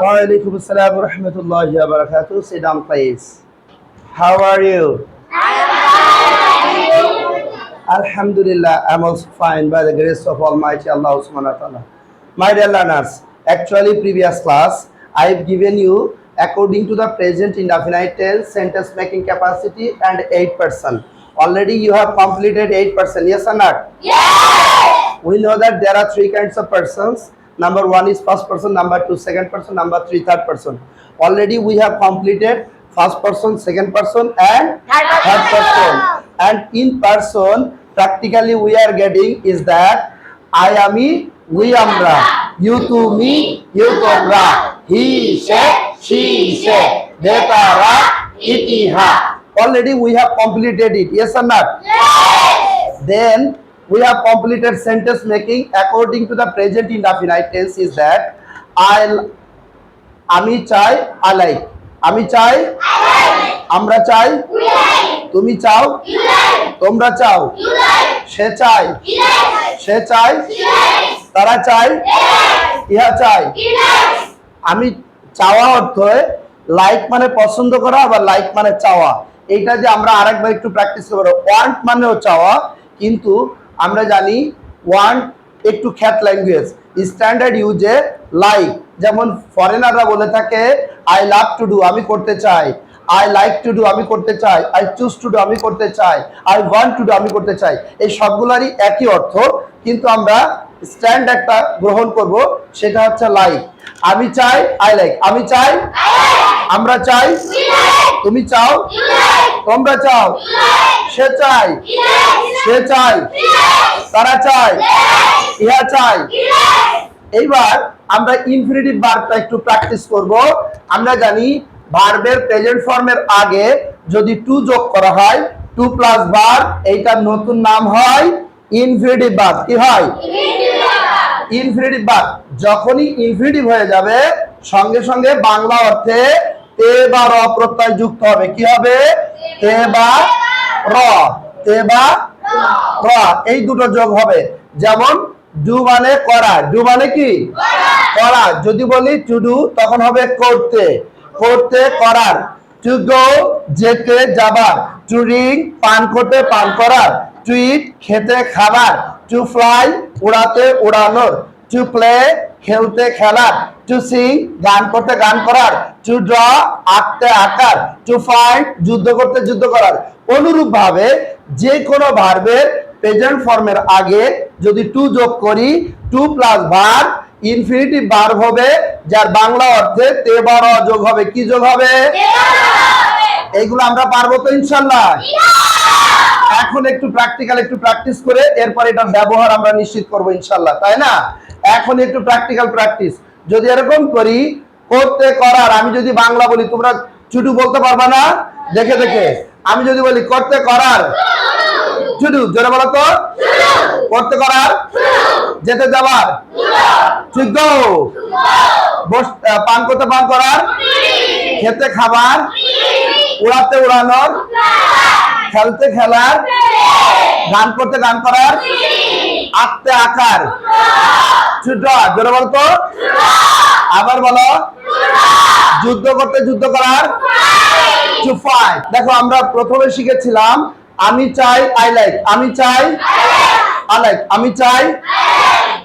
Walaikum assalam wa rahmatullahi wa barakatuh. Sit down, please. How are you? Alhamdulillah, I'm also fine by the grace of Almighty Allah subhanahu wa ta'ala. My dear learners, actually previous class, I've given you according to the present indefinite tense sentence making capacity and 8%. Already you have completed 8%, yes or not? Yes! We know that there are three kinds of persons. Number one is first person, number two second person, number three third person. Already we have completed first person, second person and third person. And in person, practically we are getting is that I ami, we amra, you to me, you tomra, he said, she said, they tara, it ha. Already we have completed it, yes or not? Yes! Then we have completed sentence making according to the present indefinite tense is that আমি চাই I like, আমি চাই আমরা চাই তুমি চাও তোমরা চাও সে চায় সে চায় তারা চায় ইহা চায় আমি চাওয়া অর্থ লাইক মানে পছন্দ করা আবার লাইক মানে চাওয়া এইটা যে আমরা আরেকবার একটু প্র্যাকটিস করব ওয়ান্ট মানেও চাওয়া কিন্তু আমরা জানি ওয়ান্ট একটু খ্যাত ল্যাঙ্গুয়েজ স্ট্যান্ডার্ড ইউজে লাইক যেমন ফরেনাররা বলে থাকে আই লাভ টু ডু আমি করতে চাই আই লাইক টু ডু আমি করতে চাই আই চুজ টু ডু আমি করতে চাই আই ওয়ান্ট টু ডু আমি করতে চাই এই সবগুলোরই একই অর্থ কিন্তু আমরা স্ট্যান্ড একটা গ্রহণ করব সেটা হচ্ছে লাইক আমি চাই আই লাইক আমি চাই আমরা চাই তুমি চাও তোমরা চাও সে চায় সে চায় তারা চায় ইহা চায় এইবার আমরা ইনফিনিটিভ ভার্বটা একটু প্র্যাকটিস করব আমরা জানি ভার্বের প্রেজেন্ট ফর্মের আগে যদি টু যোগ করা হয় টু প্লাস ভার্ব এইটার নতুন নাম হয় ইনফিনিটিভ ভার্ব কি হয় ইনফিনিটিভ ভার্ব যখনই ইনফিনিটিভ হয়ে যাবে সঙ্গে সঙ্গে বাংলা অর্থে তে বা র প্রত্যয় যুক্ত হবে কি হবে তে বা র তে বা র এই দুটো যোগ হবে যেমন ডু মানে করা ডু মানে কি করা যদি বলি টু ডু তখন হবে করতে করতে করার টু গো যেতে যাবার টু ড্রিঙ্ক পান করতে পান করার টু ইট খেতে খাবার টু ফ্লাই উড়াতে উড়ানোর টু প্লে খেলতে খেলার টু সিং গান করতে গান করার টু ড্র আঁকতে আঁকার টু ফাইট যুদ্ধ করতে যুদ্ধ করার অনুরূপ ভাবে যে কোনো ভার্বের প্রেজেন্ট ফর্মের আগে যদি টু যোগ করি to plus verb infinitive verb হবে যার বাংলা অর্থে তে বা র যোগ হবে কি যোগ হবে এইগুলো আমরা পারবো তো ইনশাআল্লাহ এখন একটু প্র্যাকটিক্যাল একটু প্র্যাকটিস করে এরপর এটার ব্যবহার আমরা নিশ্চিত করব ইনশাআল্লাহ তাই না এখন একটু প্র্যাকটিক্যাল প্র্যাকটিস যদি এরকম করি করতে করার আমি যদি বাংলা বলি তোমরা ছুটু বলতে পারবা না দেখে দেখে আমি যদি বলি করতে করার ছুটু জোরে বলো তো করতে করার যেতে যাবার ঠিক গো পান করতে পান করার খেতে খাবার উড়াতে উড়ানোর খেলতে খেলার গান করতে গান করার আঁকতে আঁকার জোরে বলো তো আবার বলো যুদ্ধ করতে যুদ্ধ করার টু ফাইট দেখো আমরা প্রথমে শিখেছিলাম আমি চাই আই লাইক আমি চাই আই লাইক আমি চাই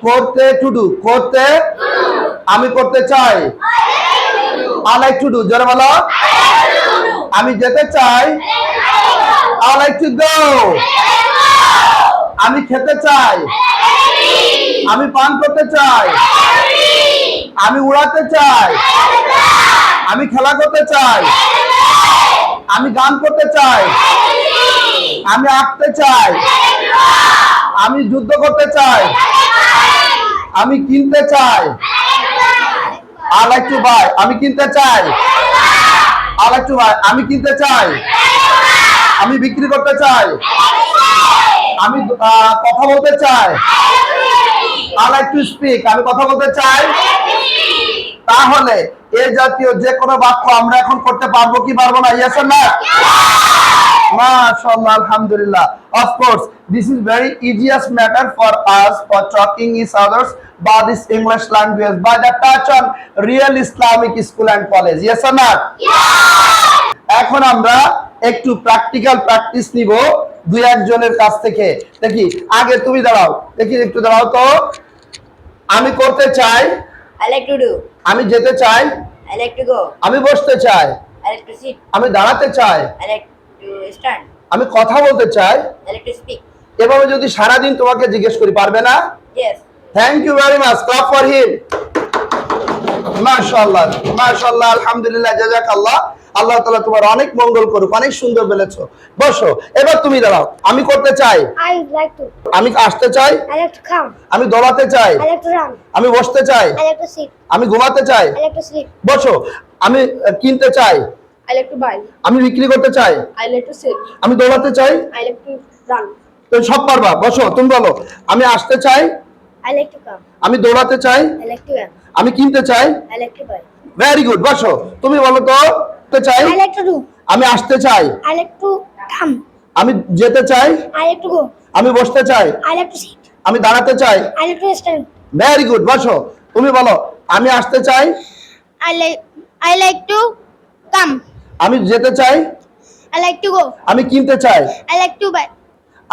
করতে টু ডু করতে আমি করতে চাই আই লাইক টু ডু জোরে বলো আমি যেতে চাই আই লাইক টু গো আমি খেতে চাই আমি পান করতে চাই আমি উড়াতে চাই আমি খেলা করতে চাই আমি গান করতে চাই আমি আঁকতে চাই আমি যুদ্ধ করতে চাই আমি কিনতে চাই I like to buy আমি কিনতে চাই I like to buy আমি কিনতে চাই আমি বিক্রি করতে চাই আমি কথা বলতে চাই I like to speak আমি কথা বলতে চাই তাহলে এই জাতীয় যে কোনো বাক্য আমরা এখন করতে পারবো কি পারবো না yes or no MashaAllah, Alhamdulillah. Of course, this is very easiest matter for us for talking each others about this English language by the touch on real Islamic school and college. Yes or not? এখন আমরা একটু practical practice নিব দুই একজনের কাছ থেকে। দেখি আগে তুমি দাঁড়াও, দেখি একটু দাঁড়াও তো। আমি করতে চাই, I like to do. আমি যেতে চাই, I like to go. আমি বসতে চাই, I like to sit. আমি দাঁড়াতে চাই, I like to stand. আমি কথা বলতে চাই। I like to speak. এভাবে যদি সারাদিন তোমাকে জিজ্ঞেস করি, পারবে না? Yes. Thank you very much, clap for him. মাশাআল্লাহ মাশাআল্লাহ, আলহামদুলিল্লাহ, জাযাকাল্লাহ। আল্লাহ তাআলা তোমার অনেক মঙ্গল করুক, অনেক সুন্দর বলেছো। বসো, এবার তুমি দাঁড়াও। আমি করতে চাই, I like to. আমি আসতে চাই, I like to come. আমি দৌড়াতে চাই, I like to run. আমি বসতে চাই, I like to sit. আমি ঘুমাতে চাই। I like to sleep. বসো, আমি কিনতে চাই, I like to buy. আমি বিক্রি করতে চাই, I like to sit. আমি দৌড়াতে চাই। I like to run. তো সব পারবা। বসো, তুমি বলো। আমি আসতে চাই, I like to come. আমি দৌড়াতে চাই, I like to run. আমি কিনতে চাই। I like to buy. Very good. বসো, তুমি বলো তো। চাই, I like to do. আমি আসতে চাই, I like to come. আমি যেতে চাই, I like to go. আমি বসতে চাই, I like to sit. আমি দাঁড়াতে চাই। I like to stand. Very good. বসো, তুমি বলো। আমি আসতে চাই, I like to come. আমি যেতে চাই, I like to go. আমি কিনতে চাই, I like to buy.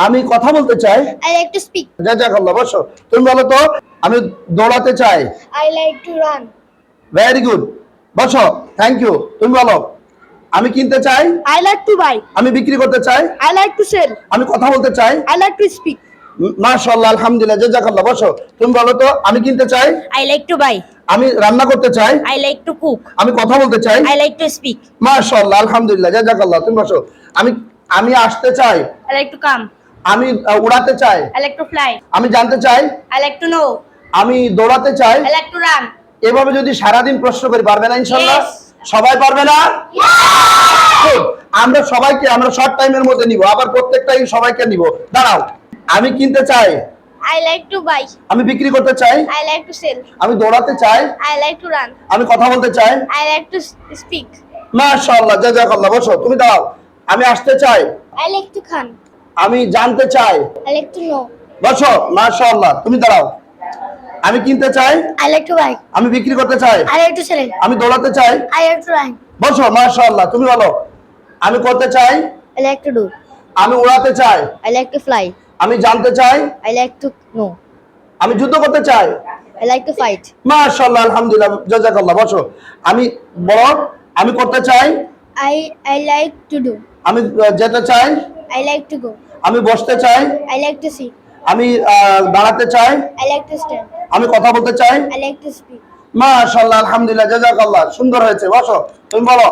আমি কথা বলতে চাই। I like to speak. জাযাকাল্লাহ। বসো, তুমি বলো তো। আমি দৌড়াতে চাই। I like to run. Very good. বসো, থ্যাংক ইউ। তুমি বলো। আমি কিনতে চাই, I like to buy. আমি বিক্রি করতে চাই, I like to sell. আমি কথা বলতে চাই। I like to speak. মাশাআল্লাহ, আলহামদুলিল্লাহ, জাযাকাল্লাহ। বসো, তুমি বলো তো। আমি কিনতে চাই, I like to buy. আমি রান্না করতে চাই, I like to cook. আমি কথা বলতে চাই। I like to speak. মাশাআল্লাহ, আলহামদুলিল্লাহ, জাযাকাল্লাহ। তুমি বসো। আমি আসতে চাই, I like to come. আমি উড়াতে চাই, I like to fly. আমি জানতে চাই, I like to know. আমি দৌড়াতে চাই। I like to run. এভাবে যদি সারাদিন প্রশ্ন করি, পারবে না ইনশাআল্লাহ? Yes. সবাই পারবে না? Good. আমরা সবাইকে আমরা শর্ট টাইমের মধ্যে নিব, আবার প্রত্যেকটাই সবাইকে নিব। দাঁড়াও। আমি কিনতে চাই, I like to buy. আমি বিক্রি করতে চাই, I like to sell. আমি দৌড়াতে চাই, I like to run. আমি কথা বলতে চাই। I like to speak. মাশাআল্লাহ, জাযাকাল্লাহ। বসো, তুমি দাঁড়াও। আমি আসতে চাই, I like to come. আমি জানতে চাই। I like to know. বসো, মাশাআল্লাহ। তুমি দাঁড়াও। আমি কিনতে চাই, I like to buy. আমি বিক্রি করতে চাই, I like to sell. আমি দৌড়াতে চাই। I like to run. বসো, মাশাআল্লাহ। তুমি বলো। আমি করতে চাই, I like to do. আমি উড়াতে চাই, I like to fly. আমি জানতে চাই, I like to know. আমি যুদ্ধ করতে চাই। I like to fight. মাশাআল্লাহ, আলহামদুলিল্লাহ, জাযাকাল্লাহ। বসো। আমি বলো। আমি করতে চাই, I like to do. আমি যেতে চাই, I like to go. আমি বসতে চাই, I like to sit. আমি দাঁড়াতে চাই, I like to stand. আমি কথা বলতে চাই। I like to speak. মাশাআল্লাহ, আলহামদুলিল্লাহ, জাযাকাল্লাহ। সুন্দর হয়েছে। বসো, তুমি বলো।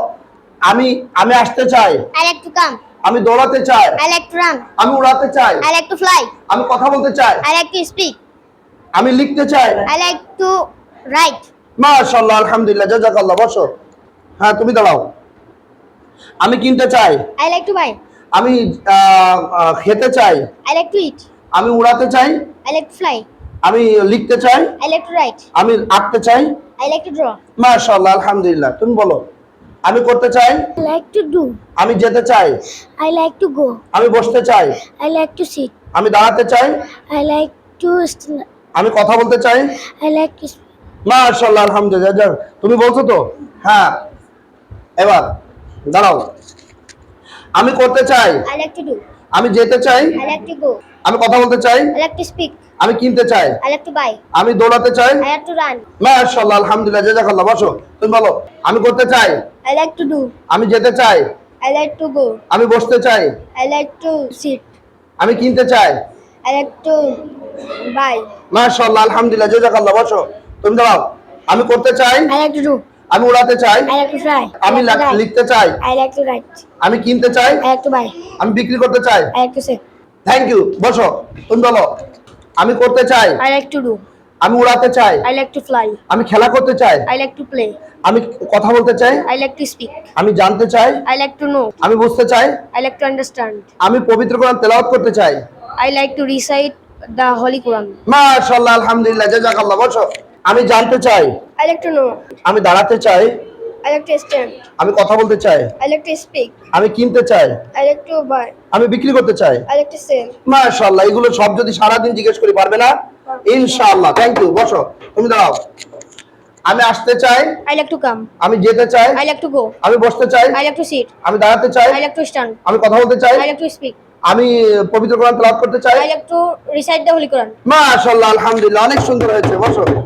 আমি আসতে চাই, I like to come. আমি দৌড়াতে চাই, I like to run. আমি উড়াতে চাই, I like to fly. আমি কথা বলতে চাই, I like to speak. আমি লিখতে চাই। I like to write. মাশাআল্লাহ, আলহামদুলিল্লাহ, জাযাকাল্লাহ। বসো। হ্যাঁ, তুমি দাঁড়াও। আমি কিনতে চাই, I like to buy. আমি খেতে চাই, I like to eat. আমি উড়াতে চাই, I like to fly. আমি লিখতে চাই, I like to write. আমি আঁকতে চাই। I like to draw. মাশাআল্লাহ, আলহামদুলিল্লাহ। তুমি বলো। আমি করতে চাই, I like to do. আমি যেতে চাই, I like to go. আমি বসতে চাই, I like to sit. আমি দাঁড়াতে চাই, I like to আমি কথা বলতে চাই। I like to speak. মাশাআল্লাহ, আলহামদুলিল্লাহ। তুমি বলছো তো? হ্যাঁ। এবার দাঁড়াও। আমি করতে চাই, I like to do. আমি যেতে চাই, I like to go. আমি কথা বলতে চাই, I like to speak. আমি কিনতে চাই, I like to buy. আমি দৌড়াতে চাই। I like to run. মাশাআল্লাহ, আলহামদুলিল্লাহ, জাযাকাল্লাহ। বসো, তুমি বলো। আমি করতে চাই, I like to do. আমি যেতে চাই, I like to go. আমি বসতে চাই, I like to sit. আমি কিনতে চাই। I like to buy. মাশাআল্লাহ, আলহামদুলিল্লাহ, জাযাকাল্লাহ। বসো, তুমি দাঁড়াও। আমি করতে চাই, I like to do. আমি উড়াতে চাই, I like to fly. আমি I like to write. লিখতে চাই, I like to write. আমি কিনতে চাই, I like to buy. আমি বিক্রি করতে চাই। I like to sell. Thank you. বসো, তুমি বলো। আমি করতে চাই, I like to do. আমি উড়াতে চাই, I like to fly. আমি খেলা করতে চাই, I like to play. আমি কথা বলতে চাই, I like to speak. আমি জানতে চাই, I like to know. আমি বুঝতে চাই, I like to understand. আমি পবিত্র কোরআন তেলাওয়াত করতে চাই। I like to recite the Holy Quran. মাশাআল্লাহ, আলহামদুলিল্লাহ, জাযাকাল্লাহ। বসো। আমি জানতে চাই, I like to know. আমি দাঁড়াতে চাই, I like to stand. আমি কথা বলতে চাই। I like to speak. আমি কিনতে চাই। I like to buy. আমি বিক্রি করতে চাই। I like to sell. মাশাআল্লাহ, এগুলো সব যদি সারাদিন জিজ্ঞেস করি পারবে না? ইনশাআল্লাহ। Thank you. বসো, তুমি দাঁড়াও। আমি আসতে চাই। I like to come. আমি যেতে চাই। I like to go. আমি বসতে চাই। I like to sit. আমি দাঁড়াতে চাই। I like to stand. আমি কথা বলতে চাই। I like to speak. আমি পবিত্র কোরআন তেলাওয়াত করতে চাই। I like to recite the Holy Quran. মাশাআল্লাহ, আলহামদুলিল্লাহ, অনেক সুন্দর হয়েছে। বসো।